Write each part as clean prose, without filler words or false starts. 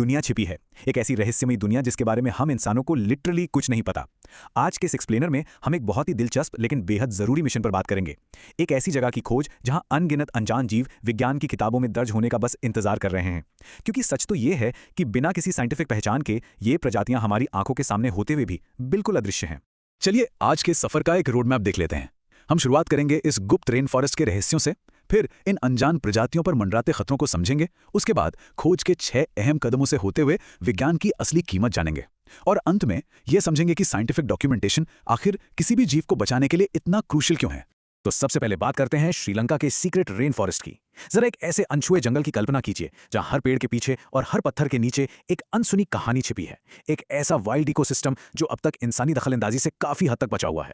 दुनिया छिपी है, एक ऐसी रहस्यमयी दुनिया जिसके बारे में हम इंसानों को लिटरली कुछ नहीं पता। आज के इस एक्सप्लेनर में हम एक बहुत ही दिलचस्प लेकिन बेहद जरूरी मिशन पर बात करेंगे। एक ऐसी जगह की खोज जहां अनगिनत अनजान जीव विज्ञान की किताबों में दर्ज होने का बस इंतजार कर रहे हैं। क्योंकि सच तो ये है कि बिना किसी साइंटिफिक पहचान के ये प्रजातियां हमारी आंखों के सामने होते हुए भी बिल्कुल अदृश्य हैं। चलिए आज के सफर का एक रोड मैप देख लेते हैं। हम शुरुआत करेंगे इस गुप्त रेन फॉरेस्ट के रहस्यों से, फिर इन अनजान प्रजातियों पर मंडराते खतरों को समझेंगे, उसके बाद खोज के 6 अहम कदमों से होते हुए विज्ञान की असली कीमत जानेंगे, और अंत में यह समझेंगे कि साइंटिफिक डॉक्यूमेंटेशन आखिर किसी भी जीव को बचाने के लिए इतना क्रूशियल क्यों है। तो सबसे पहले बात करते हैं श्रीलंका के सीक्रेट रेन फॉरेस्ट की। जरा एक ऐसे अनछुए जंगल की कल्पना कीजिए जहां हर पेड़ के पीछे और हर पत्थर के नीचे एक अनसुनी कहानी छिपी है, एक ऐसा वाइल्ड इकोसिस्टम जो अब तक इंसानी दखलंदाजी से काफी हद तक बचा हुआ है।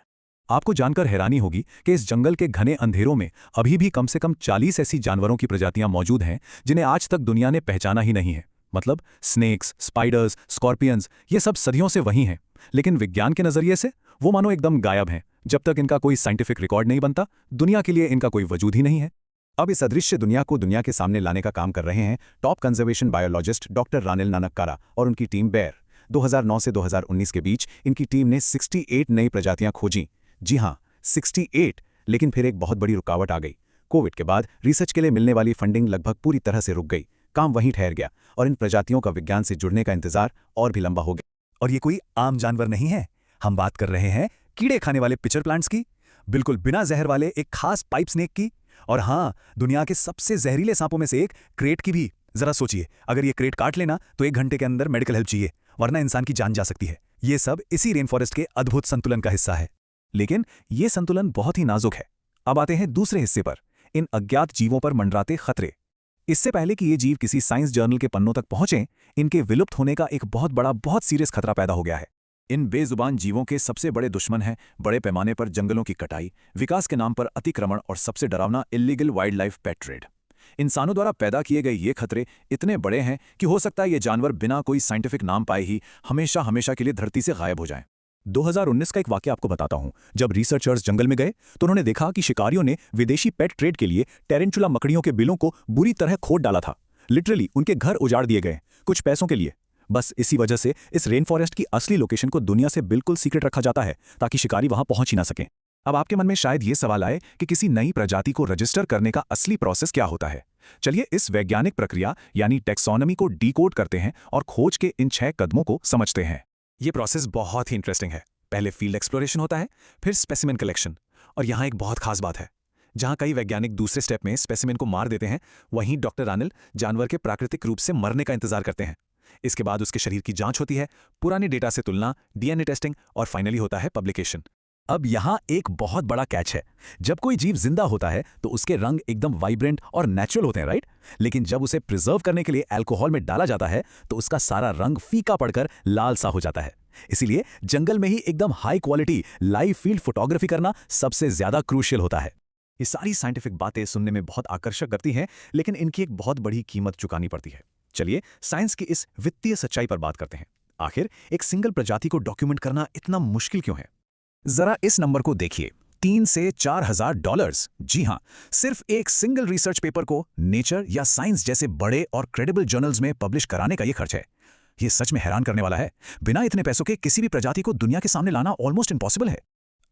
आपको जानकर हैरानी होगी कि इस जंगल के घने अंधेरों में अभी भी कम से कम 40 ऐसी जानवरों की प्रजातियां मौजूद हैं जिन्हें आज तक दुनिया ने पहचाना ही नहीं है। मतलब स्नेक्स, स्पाइडर्स, स्कॉर्पियंस, ये सब सदियों से वही हैं, लेकिन विज्ञान के नजरिए से वो मानो एकदम गायब हैं। जब तक इनका कोई साइंटिफिक रिकॉर्ड नहीं बनता, दुनिया के लिए इनका कोई वजूद ही नहीं है। अब इस अदृश्य दुनिया को दुनिया के सामने लाने का काम कर रहे हैं top conservation biologist doctor Ranil Nanayakkara और उनकी टीम बेयर। 2009 से 2019 के बीच इनकी टीम ने 68 नई प्रजातियां खोजी। जी हाँ, 68। लेकिन फिर एक बहुत बड़ी रुकावट आ गई। कोविड के बाद रिसर्च के लिए मिलने वाली फंडिंग लगभग पूरी तरह से रुक गई, काम वहीं ठहर गया और इन प्रजातियों का विज्ञान से जुड़ने का इंतजार और भी लंबा हो गया। और ये कोई आम जानवर नहीं है, हम बात कर रहे हैं कीड़े खाने वाले पिचर प्लांट्स की, बिल्कुल बिना जहर वाले एक खास पाइप स्नेक की, और हाँ, दुनिया के सबसे जहरीले सांपों में से एक क्रेट की भी। जरा सोचिए, अगर ये क्रेट काट लेना तो 1 घंटे के अंदर मेडिकल हेल्प चाहिए, वरना इंसान की जान जा सकती है। ये सब इसी रेन फॉरेस्ट के अद्भुत संतुलन का हिस्सा है। लेकिन यह संतुलन बहुत ही नाजुक है। अब आते हैं दूसरे हिस्से पर, इन अज्ञात जीवों पर मंडराते खतरे। इससे पहले कि ये जीव किसी साइंस जर्नल के पन्नों तक पहुंचे, इनके विलुप्त होने का एक बहुत बड़ा, बहुत सीरियस खतरा पैदा हो गया है। इन बेजुबान जीवों के सबसे बड़े दुश्मन हैं बड़े पैमाने पर जंगलों की कटाई, विकास के नाम पर अतिक्रमण और सबसे डरावना इल्लीगल वाइल्ड लाइफ पेट ट्रेड। इंसानों द्वारा पैदा किए गए ये खतरे इतने बड़े हैं कि हो सकता है ये जानवर बिना कोई साइंटिफिक नाम पाए ही हमेशा हमेशा के लिए धरती से गायब हो जाएं। 2019 का एक वाकया आपको बताता हूं। जब रिसर्चर्स जंगल में गए तो उन्होंने देखा कि शिकारियों ने विदेशी पेट ट्रेड के लिए टेरेंचुला मकड़ियों के बिलों को बुरी तरह खोद डाला था। लिटरली उनके घर उजाड़ दिए गए, कुछ पैसों के लिए। बस इसी वजह से इस रेन फॉरेस्ट की असली लोकेशन को दुनिया से बिल्कुल सीक्रेट रखा जाता है, ताकि शिकारी वहां पहुंच ही ना सकें। अब आपके मन में शायद ये सवाल आए कि किसी नई प्रजाति को रजिस्टर करने का असली प्रोसेस क्या होता है। चलिए इस वैज्ञानिक प्रक्रिया यानी टैक्सोनॉमी को डीकोड करते हैं और खोज के इन 6 कदमों को समझते हैं। ये प्रोसेस बहुत ही इंटरेस्टिंग है। पहले फील्ड एक्सप्लोरेशन होता है, फिर स्पेसिमेन कलेक्शन, और यहाँ एक बहुत खास बात है, जहाँ कई वैज्ञानिक दूसरे स्टेप में स्पेसिमेन को मार देते हैं, वहीं डॉक्टर रानिल जानवर के प्राकृतिक रूप से मरने का इंतजार करते हैं। इसके बाद उसके शरीर की जांच होती है, पुराने डेटा से तुलना, डीएनए टेस्टिंग, और फाइनली होता है पब्लिकेशन। अब यहाँ एक बहुत बड़ा कैच है। जब कोई जीव जिंदा होता है तो उसके रंग एकदम वाइब्रेंट और नेचुरल होते हैं, राइट? लेकिन जब उसे प्रिजर्व करने के लिए अल्कोहल में डाला जाता है तो उसका सारा रंग फीका पड़कर लाल सा हो जाता है। इसीलिए जंगल में ही एकदम high quality live field photography करना सबसे ज्यादा क्रूशियल होता है। ये सारी साइंटिफिक बातें सुनने में बहुत आकर्षक करती हैं, लेकिन इनकी एक बहुत बड़ी कीमत चुकानी पड़ती है। चलिए साइंस की इस वित्तीय सच्चाई पर बात करते हैं। आखिर एक सिंगल प्रजाति को डॉक्यूमेंट करना इतना मुश्किल क्यों है? जरा इस नंबर को देखिए, 3 से 4,000 डॉलर्स। जी हां, सिर्फ एक सिंगल रिसर्च पेपर को नेचर या साइंस जैसे बड़े और क्रेडिबल जर्नल्स में पब्लिश कराने का ये खर्च है। ये सच में हैरान करने वाला है। बिना इतने पैसों के किसी भी प्रजाति को दुनिया के सामने लाना ऑलमोस्ट इम्पॉसिबल है।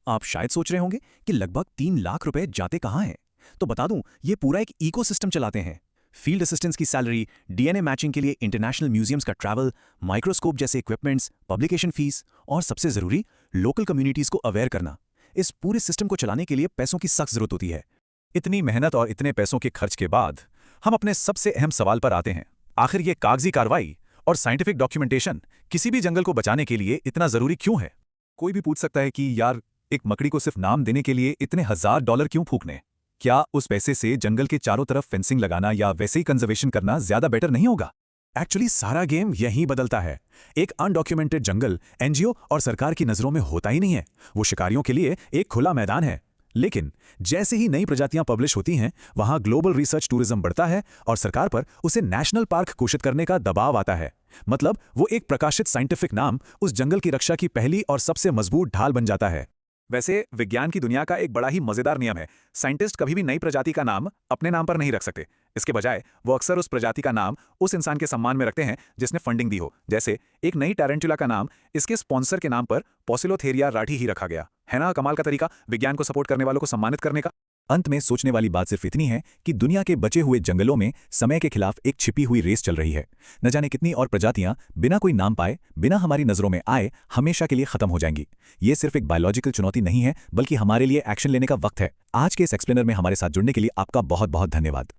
आप शायद सोच रहे होंगे कि लगभग 3 लाख रुपए जाते कहां हैं? तो बता दूं, ये पूरा एक इकोसिस्टम चलाते हैं। फील्ड असिस्टेंट्स की सैलरी, डीएनए मैचिंग के लिए इंटरनेशनल म्यूजियम्स का ट्रैवल, माइक्रोस्कोप जैसे इक्विपमेंट्स, पब्लिकेशन फीस, और सबसे जरूरी लोकल कम्युनिटीज को अवेयर करना। इस पूरे सिस्टम को चलाने के लिए पैसों की सख्त जरूरत होती है। इतनी मेहनत और इतने पैसों के खर्च के बाद हम अपने सबसे अहम सवाल पर आते हैं। आखिर ये कागजी कार्रवाई और साइंटिफिक डॉक्यूमेंटेशन किसी भी जंगल को बचाने के लिए इतना जरूरी क्यों है? कोई भी पूछ सकता है कि यार, एक मकड़ी को सिर्फ नाम देने के लिए इतने $1,000 क्यों फूकने? क्या उस पैसे से जंगल के चारों तरफ फेंसिंग लगाना या वैसे ही कंजर्वेशन करना ज्यादा बेटर नहीं होगा? एक्चुअली सारा गेम यहीं बदलता है। एक अनडॉक्यूमेंटेड जंगल एनजीओ और सरकार की नजरों में होता ही नहीं है, वो शिकारियों के लिए एक खुला मैदान है। लेकिन जैसे ही नई प्रजातियां पब्लिश होती हैं, वहां ग्लोबल रिसर्च टूरिज्म बढ़ता है और सरकार पर उसे नेशनल पार्क घोषित करने का दबाव आता है। मतलब वो एक प्रकाशित साइंटिफिक नाम उस जंगल की रक्षा की पहली और सबसे मजबूत ढाल बन जाता है। वैसे विज्ञान की दुनिया का एक बड़ा ही मजेदार नियम है। साइंटिस्ट कभी भी नई प्रजाति का नाम अपने नाम पर नहीं रख सकते। इसके बजाय वो अक्सर उस प्रजाति का नाम उस इंसान के सम्मान में रखते हैं जिसने फंडिंग दी हो। जैसे एक नई टैरेंटुला का नाम इसके स्पॉन्सर के नाम पर पोसिलोथेरिया राठी ही रखा गया। है ना कमाल का तरीका विज्ञान को सपोर्ट करने वालों को सम्मानित करने का। अंत में सोचने वाली बात सिर्फ इतनी है कि दुनिया के बचे हुए जंगलों में समय के खिलाफ एक छिपी हुई रेस चल रही है। न जाने कितनी और प्रजातियां बिना कोई नाम पाए, बिना हमारी नजरों में आए, हमेशा के लिए खत्म हो जाएंगी। ये सिर्फ एक बायोलॉजिकल चुनौती नहीं है, बल्कि हमारे लिए एक्शन लेने का वक्त है। आज के इस एक्सप्लेनर में हमारे साथ जुड़ने के लिए आपका बहुत बहुत धन्यवाद।